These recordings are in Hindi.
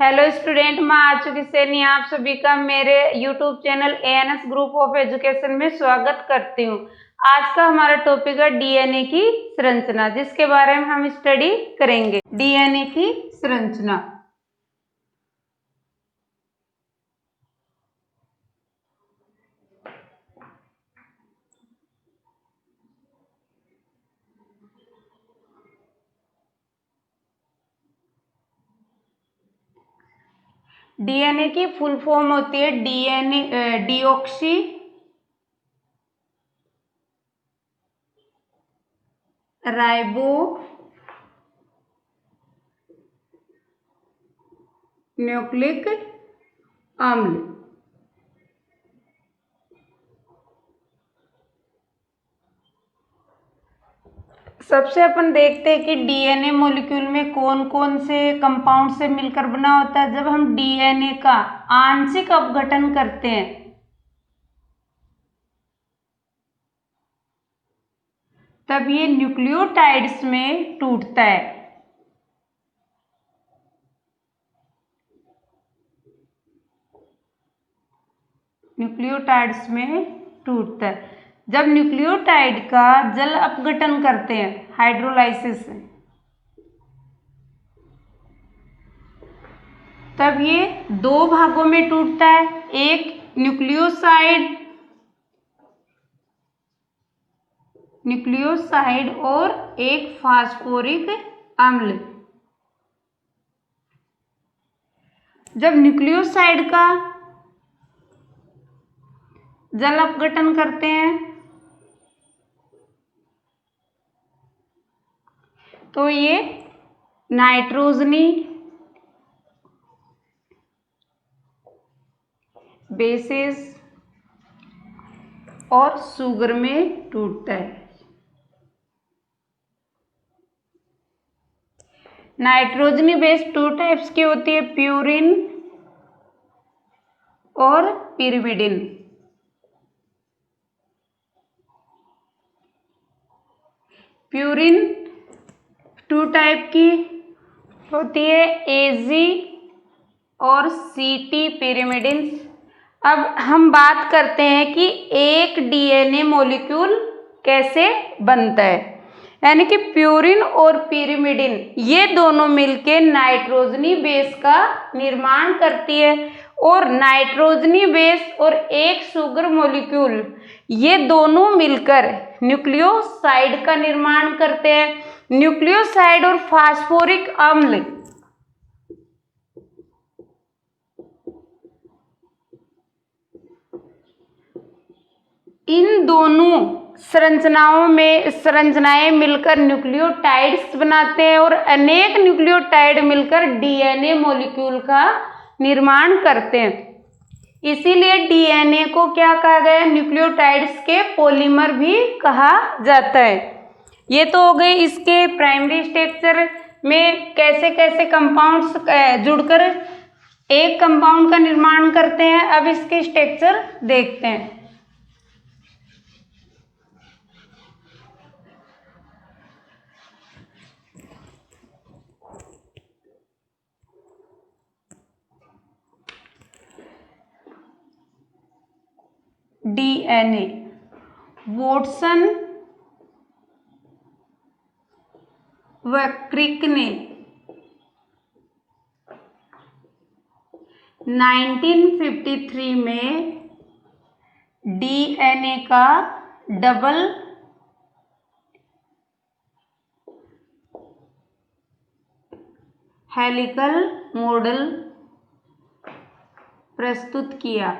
हेलो स्टूडेंट, मैं आ चुकी सैनी आप सभी का मेरे YouTube channel ANS group of education में स्वागत करती हूँ। आज का हमारा टॉपिक है डीएनए की संरचना, जिसके बारे में हम स्टडी करेंगे। डीएनए की संरचना। डीएनए की फुल फॉर्म होती है डीएनए डीऑक्सी राइबो न्यूक्लिक अम्ल। सबसे अपन देखते हैं कि डीएनए मॉलिक्यूल में कौन कौन से कंपाउंड से मिलकर बना होता है। जब हम डीएनए का आंशिक अपघटन करते हैं तब ये न्यूक्लियोटाइड्स में टूटता है। न्यूक्लियोटाइड्स में टूटता है। जब न्यूक्लियोटाइड का जल अपघटन करते हैं हाइड्रोलाइसिस से, तब ये दो भागों में टूटता है। एक न्यूक्लियोसाइड और एक फास्फोरिक अम्ल। जब न्यूक्लियोसाइड का जल अपघटन करते हैं तो ये नाइट्रोजनी बेसेस और शुगर में टूटता है। नाइट्रोजनी बेस टू टाइप्स की होती है, प्यूरिन और पिरिमिडिन। प्यूरिन टू टाइप की होती है, एजी और सीटी पिरिमिडिन। अब हम बात करते हैं कि एक डीएनए मॉलिक्यूल कैसे बनता है। यानी कि प्यूरिन और पिरिमिडिन ये दोनों मिलके नाइट्रोजनी बेस का निर्माण करती है, और नाइट्रोजनी बेस और एक शुगर मॉलिक्यूल ये दोनों मिलकर न्यूक्लियोसाइड का निर्माण करते हैं। न्यूक्लियोसाइड और फास्फोरिक अम्ल इन दोनों संरचनाएं मिलकर न्यूक्लियोटाइड्स बनाते हैं, और अनेक न्यूक्लियोटाइड मिलकर डीएनए मॉलिक्यूल का निर्माण करते हैं। इसीलिए डीएनए को क्या कहा गया है? न्यूक्लियोटाइड्स के पॉलीमर भी कहा जाता है। ये तो हो गई इसके प्राइमरी स्ट्रक्चर में कैसे कैसे कंपाउंड्स जुड़कर एक कंपाउंड का निर्माण करते हैं। अब इसके स्ट्रक्चर देखते हैं। डीएनए वॉटसन व क्रिक ने 1953 में डीएनए का डबल हेलिकल मॉडल प्रस्तुत किया।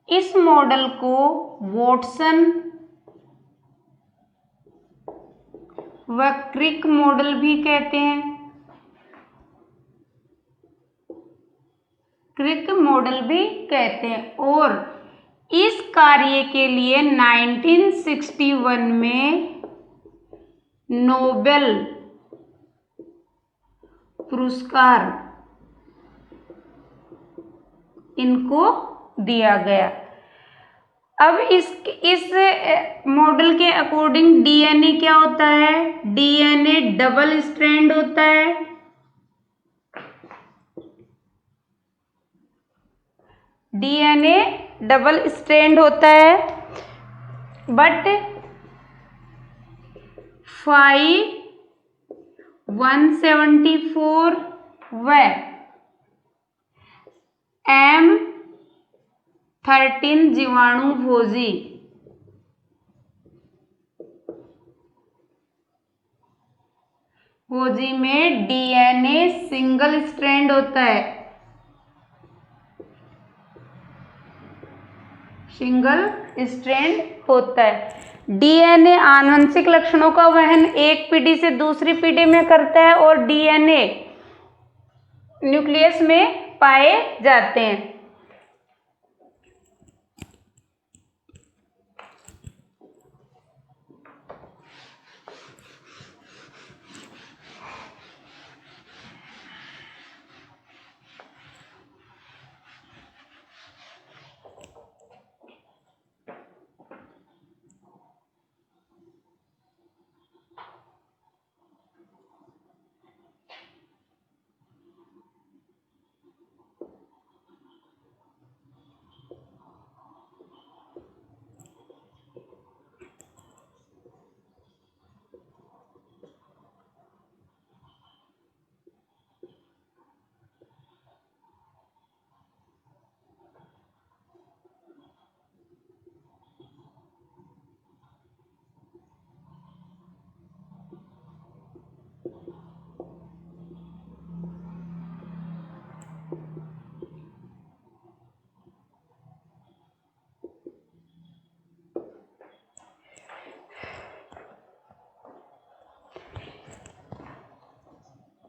इस मॉडल को वॉटसन व क्रिक मॉडल भी कहते हैं। क्रिक मॉडल भी कहते हैं, और इस कार्य के लिए 1961 में नोबेल पुरस्कार इनको दिया गया। अब इस मॉडल के अकॉर्डिंग डीएनए क्या होता है? डीएनए डबल स्ट्रैंड होता है। डीएनए डबल स्ट्रैंड होता है, बट 174 व M13 जीवाणु भोजी में डीएनए सिंगल स्ट्रैंड होता है। सिंगल स्ट्रैंड होता है। डीएनए आनुवंशिक लक्षणों का वहन एक पीढ़ी से दूसरी पीढ़ी में करता है और डीएनए न्यूक्लियस में पाए जाते हैं।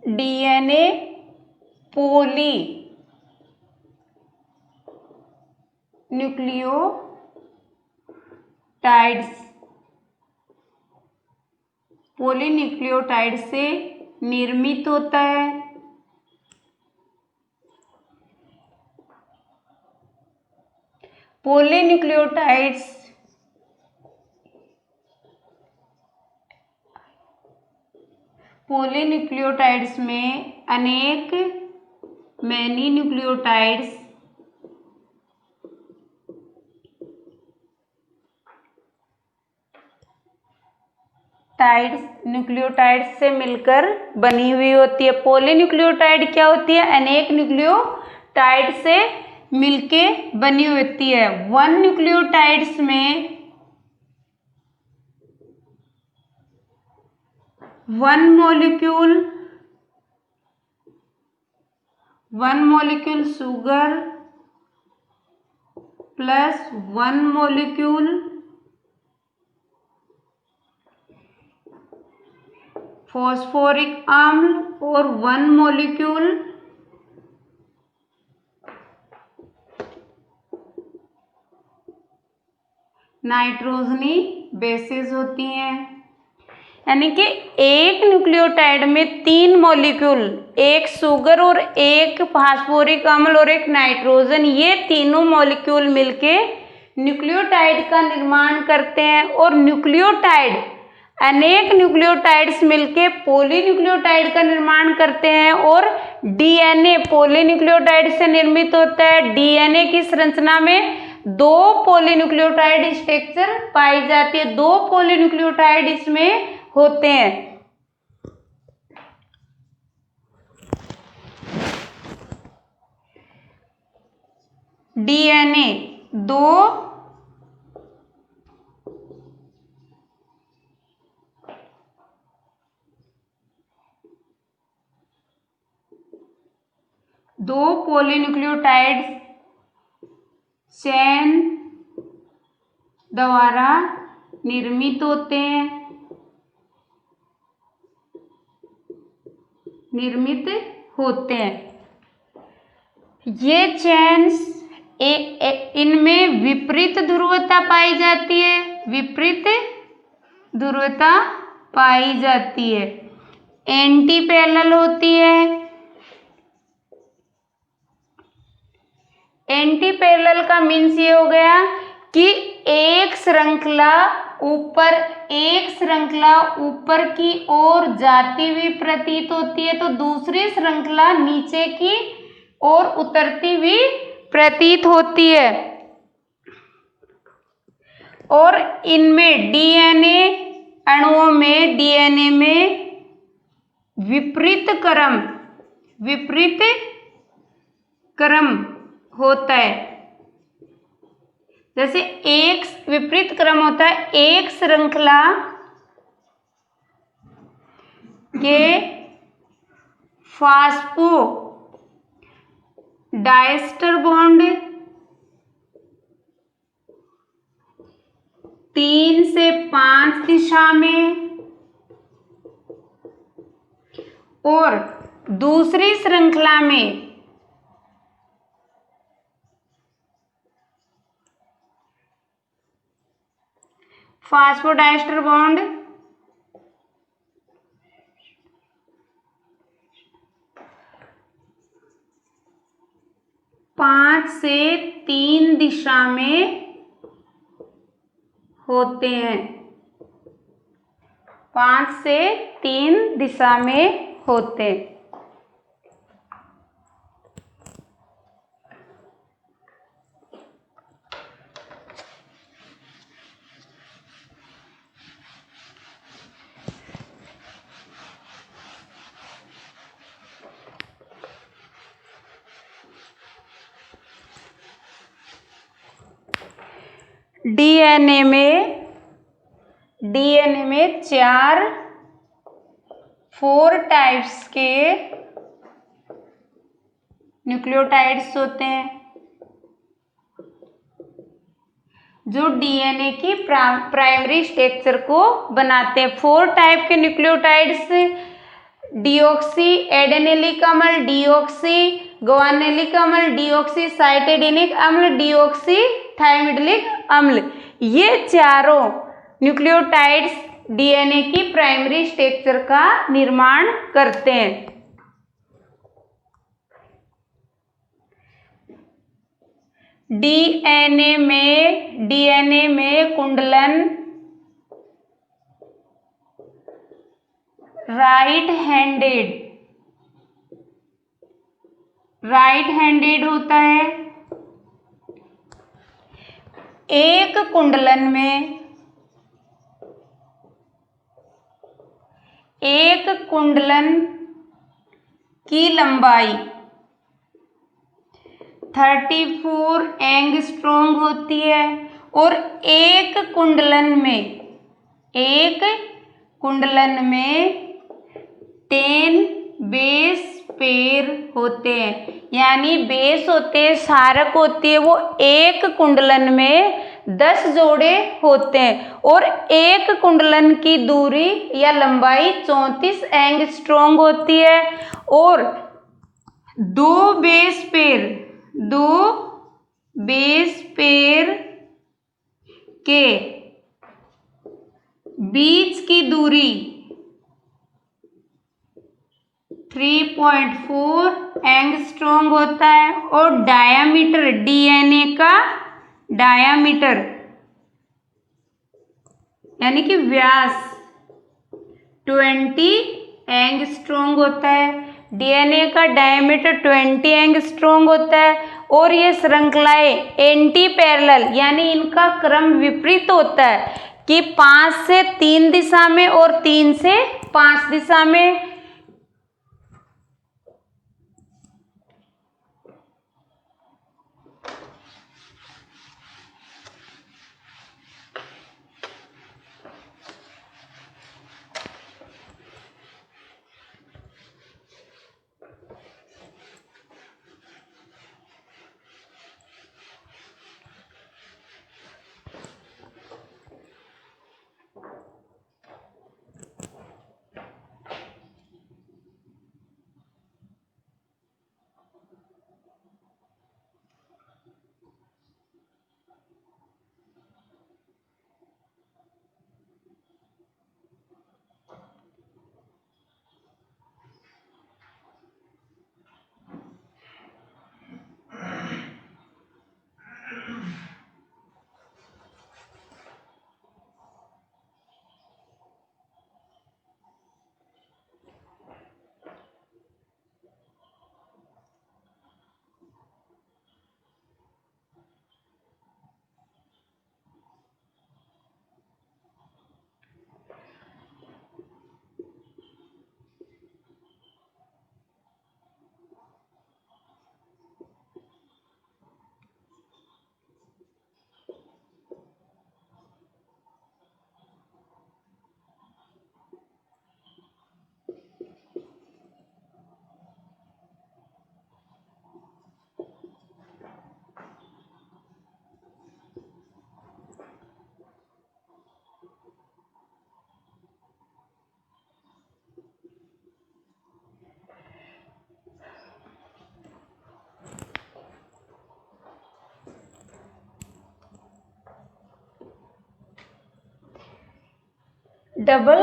डीएनए पॉली न्यूक्लियोटाइड से निर्मित होता है। पॉलीन्यूक्लियोटाइड्स में अनेक मैनी न्यूक्लियोटाइड्स से मिलकर बनी हुई होती है। पॉलीन्यूक्लियोटाइड क्या होती है? अनेक न्यूक्लियोटाइड से मिलके बनी होती है। वन न्यूक्लियोटाइड्स में one molecule sugar plus one molecule phosphoric अम्ल और वन मॉलिक्यूल नाइट्रोजनी बेसेस होती हैं। यानी कि एक न्यूक्लियोटाइड में 3 मॉलिक्यूल, एक शुगर और एक फास्फोरिक अम्ल और एक नाइट्रोजन, ये तीनों मॉलिक्यूल मिलके न्यूक्लियोटाइड का निर्माण करते हैं। और न्यूक्लियोटाइड अनेक न्यूक्लियोटाइड्स मिलके पॉलीन्यूक्लियोटाइड का निर्माण करते हैं। और डीएनए पॉलीन्यूक्लियोटाइड से निर्मित होता है। डीएनए की संरचना में 2 पॉलीन्यूक्लियोटाइड स्ट्रक्चर पाई जाती है। 2 पॉलीन्यूक्लियोटाइड इसमें होते हैं। डीएनए 2 पॉलीन्यूक्लियोटाइड्स चेन द्वारा निर्मित होते हैं। ये चेन्स इनमें विपरीत ध्रुवता पाई जाती है। एंटी पैरेलल होती है। एंटी पैरेलल का मीन्स ये हो गया कि एक श्रृंखला ऊपर की ओर जाती हुई प्रतीत होती है तो दूसरी श्रृंखला नीचे की ओर उतरती हुई प्रतीत होती है। और इनमें डीएनए अणुओं में विपरीत क्रम होता है। जैसे एक विपरीत क्रम होता है, एक श्रृंखला के फास्फोडाइस्टर बॉन्ड 3 से 5 दिशा में और दूसरी श्रृंखला में फास्फोडाइस्टर बॉन्ड 5 से 3 दिशा में होते हैं। 5 से 3 दिशा में होते हैं। डीएनए में 4 टाइप्स के न्यूक्लियोटाइड्स होते हैं जो डीएनए की प्राइमरी स्ट्रक्चर को बनाते हैं। 4 टाइप के न्यूक्लियोटाइड्स डीऑक्सी एडेनिलिक अम्ल, डीऑक्सी ग्वानिलिक अम्ल, डीऑक्सी साइटेडिनिक अम्ल, डीऑक्सी थाइमिडिलिक अम्ल, ये चारों न्यूक्लियोटाइड्स डीएनए की प्राइमरी स्ट्रक्चर का निर्माण करते हैं। डीएनए में कुंडलन राइट हैंडेड होता है। एक कुंडलन की लंबाई 34 एंगस्ट्रॉम होती है और एक कुंडलन में 10 बेस पेयर होते हैं। यानी बेस होते हैं, क्षारक होती है, वो एक कुंडलन में 10 जोड़े होते हैं और एक कुंडलन की दूरी या लंबाई 34 एंगस्ट्रॉम होती है और 2 बेस पेयर के बीच की दूरी 3.4 एंगस्ट्रॉम होता है और डायामीटर डीएनए का डायामीटर यानी कि व्यास 20 एंगस्ट्रॉम होता है। डीएनए का डायमीटर 20 एंगस्ट्रॉम होता है और ये श्रृंखलाएं एंटी पैरेलल यानी इनका क्रम विपरीत होता है कि 5 से 3 दिशा में और 3 से 5 दिशा में। डबल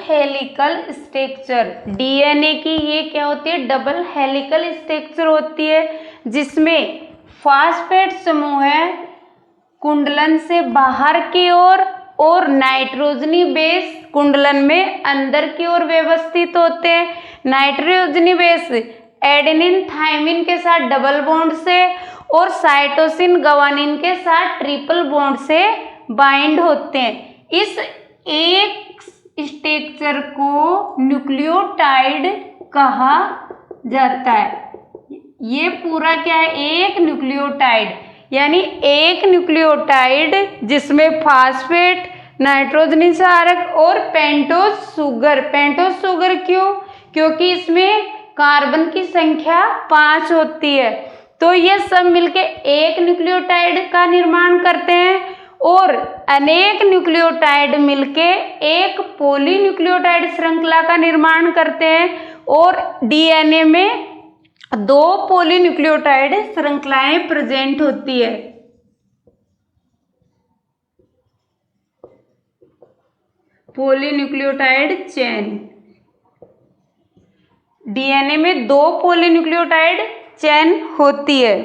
हेलिकल स्ट्रक्चर, डीएनए की ये क्या होती है, डबल हेलिकल स्ट्रक्चर होती है, जिसमें फास्फेट समूह है कुंडलन से बाहर की ओर और नाइट्रोजनी बेस कुंडलन में अंदर की ओर व्यवस्थित होते हैं। नाइट्रोजनी बेस एडेनिन थायमिन के साथ डबल बॉन्ड से और साइटोसिन गवानिन के साथ ट्रिपल बॉन्ड से बाइंड होते हैं। इस एक स्ट्रक्चर को न्यूक्लियोटाइड कहा जाता है। ये पूरा क्या है, एक न्यूक्लियोटाइड, यानी एक न्यूक्लियोटाइड जिसमें फास्फेट, नाइट्रोजनी क्षारक और पेंटोज शुगर। पेंटोज शुगर क्यों? क्योंकि इसमें कार्बन की संख्या 5 होती है। तो ये सब मिलके एक न्यूक्लियोटाइड का निर्माण करते हैं और अनेक न्यूक्लियोटाइड मिलके एक पॉलीन्यूक्लियोटाइड श्रृंखला का निर्माण करते हैं और डीएनए में 2 पॉलीन्यूक्लियोटाइड श्रृंखलाएं प्रेजेंट होती है। पॉलीन्यूक्लियोटाइड चेन, डीएनए में 2 पॉलीन्यूक्लियोटाइड चेन होती है।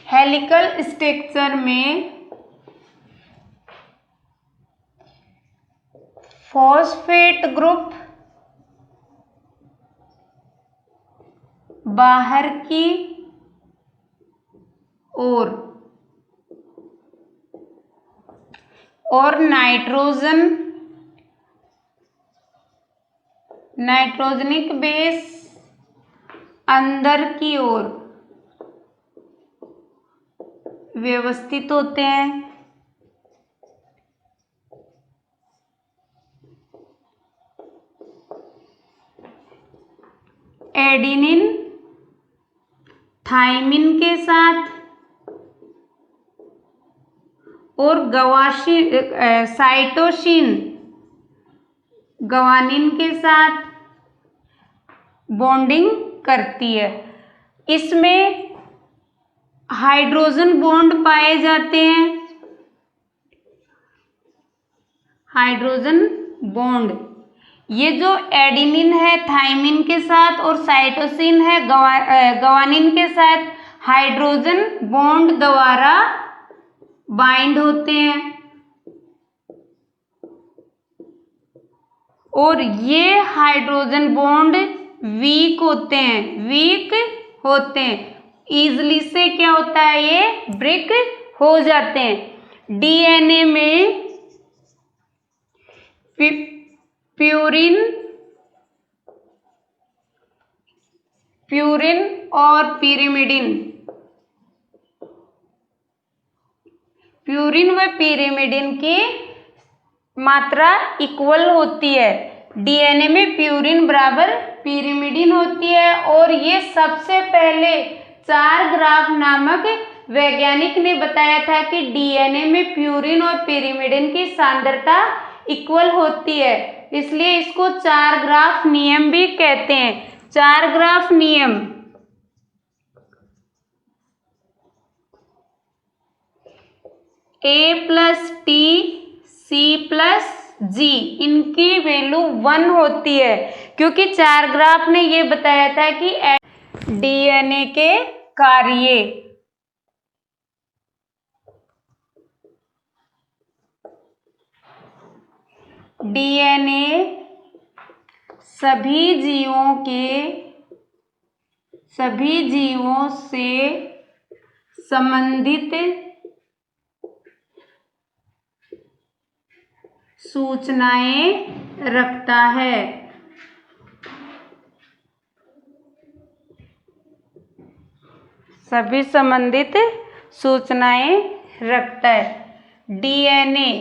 हेलिकल स्ट्रक्चर में फॉस्फेट ग्रुप बाहर की ओर और नाइट्रोजनिक बेस अंदर की ओर व्यवस्थित होते हैं। एडेनिन थायमिन के साथ और साइटोसिन गवानिन के साथ बॉन्डिंग करती है। इसमें हाइड्रोजन बॉन्ड पाए जाते हैं। हाइड्रोजन बॉन्ड, ये जो एडेनिन है थायमिन के साथ और साइटोसिन है गवानिन के साथ हाइड्रोजन बॉन्ड द्वारा बाइंड होते हैं और ये हाइड्रोजन बॉन्ड वीक होते हैं। इजली से क्या होता है, ये ब्रेक हो जाते हैं। डीएनए में प्यूरिन और प्यूरिन व पिरिमिडिन की मात्रा इक्वल होती है। डीएनए में प्यूरिन बराबर पिरिमिडिन होती है और ये सबसे पहले चारग्राफ नामक वैज्ञानिक ने बताया था कि डीएनए में प्यूरिन और पिरिमिडिन की सांद्रता इक्वल होती है, इसलिए इसको चारग्राफ नियम भी कहते हैं। चारग्राफ नियम A+T C+G, इनकी वैल्यू 1 होती है, क्योंकि चारग्राफ ने ये बताया था कि डीएनए के कार्य डीएनए सभी जीवों से संबंधित सूचनाएं रखता है। सभी संबंधित सूचनाएं रखता है। डीएनए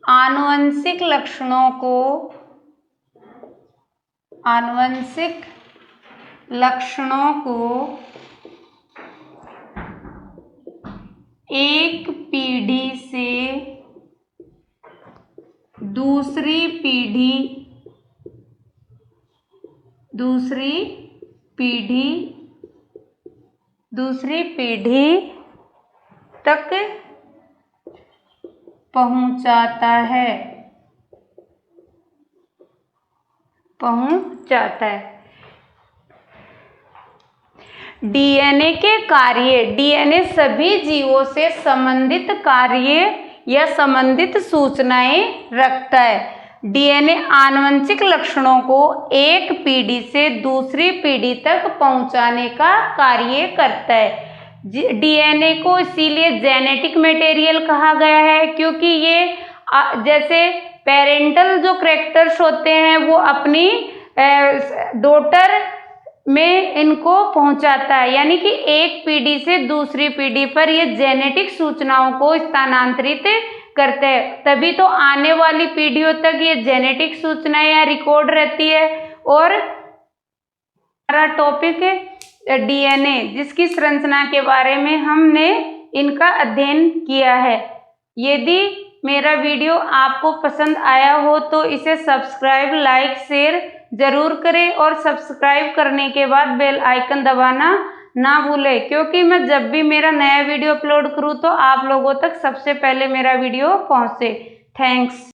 आनुवंशिक लक्षणों को एक पीढ़ी से दूसरी दूसरी पीढ़ी तक पहुंचाता है। डीएनए के कार्य। डीएनए सभी जीवों से संबंधित कार्य या संबंधित सूचनाएं रखता है। डीएनए आनुवंशिक लक्षणों को एक पीढ़ी से दूसरी पीढ़ी तक पहुंचाने का कार्य करता है। डीएनए को इसीलिए जेनेटिक मटेरियल कहा गया है, क्योंकि ये जैसे पेरेंटल जो कैरेक्टर्स होते हैं वो अपनी डॉटर में इनको पहुंचाता है, यानी कि एक पीढ़ी से दूसरी पीढ़ी पर ये जेनेटिक सूचनाओं को स्थानांतरित करते हैं, तभी तो आने वाली पीढ़ियों तक ये जेनेटिक सूचनाएं या रिकॉर्ड रहती है। और हमारा टॉपिक डीएनए, जिसकी संरचना के बारे में हमने इनका अध्ययन किया है। यदि मेरा वीडियो आपको पसंद आया हो तो इसे सब्सक्राइब, लाइक, शेयर जरूर करें और सब्सक्राइब करने के बाद बेल आइकन दबाना ना भूलें, क्योंकि मैं जब भी मेरा नया वीडियो अपलोड करूं तो आप लोगों तक सबसे पहले मेरा वीडियो पहुंचे। थैंक्स।